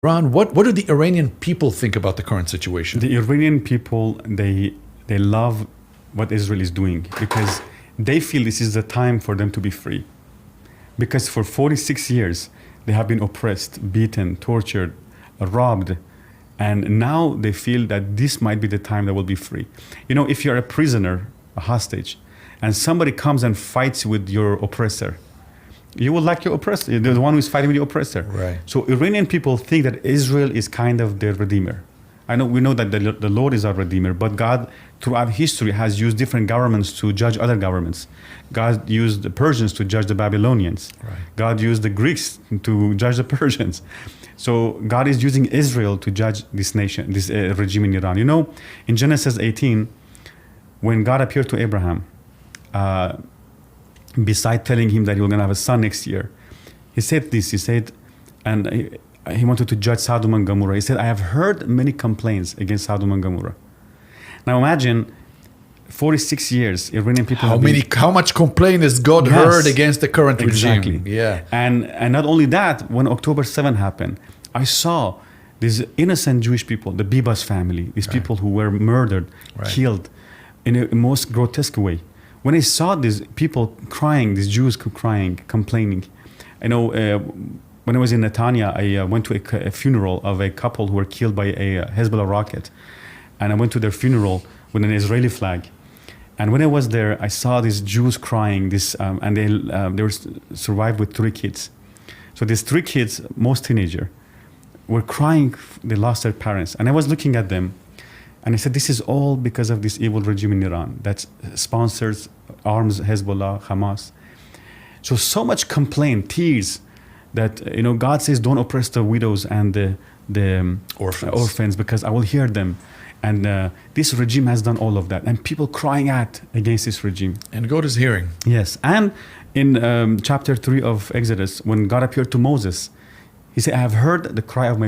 Ron, what do the Iranian people think about the current situation? The Iranian people, they love what Israel is doing because they feel this is the time for them to be free. Because for 46 years, they have been oppressed, beaten, tortured, robbed, and now they feel that this might be the time they will be free. You know, if you're a prisoner, a hostage, and somebody comes and fights with your oppressor, you will like your oppressor, the one who's fighting with your oppressor. Right. So Iranian people think that Israel is kind of their redeemer. We know that the Lord is our redeemer, but God throughout history has used different governments to judge other governments. God used the Persians to judge the Babylonians. Right. God used the Greeks to judge the Persians. So God is using Israel to judge this nation, this regime in Iran. You know, in Genesis 18, when God appeared to Abraham, beside telling him that he was going to have a son next year, he said this, and he wanted to judge Sodom and Gomorrah. He said, I have heard many complaints against Sodom and Gomorrah. Now imagine 46 years, Iranian people How much complaint has God heard against the current exactly. regime? Yeah. And not only that, when October 7 happened, I saw these innocent Jewish people, the Bibas family, these people who were murdered, killed in a most grotesque way. When I saw these people crying, these Jews crying, complaining, I know when I was in Netanya, I went to a funeral of a couple who were killed by a Hezbollah rocket. And I went to their funeral with an Israeli flag. And when I was there, I saw these Jews crying, and they were survived with 3 kids. So these 3 kids, most teenager, were crying, they lost their parents. And I was looking at them, and I said, this is all because of this evil regime in Iran that sponsors arms Hezbollah, Hamas. So much complaint, tears, that God says don't oppress the widows and the orphans because I will hear them. And this regime has done all of that. And people crying out against this regime. And God is hearing. Yes. And in chapter 3 of Exodus, when God appeared to Moses, he said, I have heard the cry of my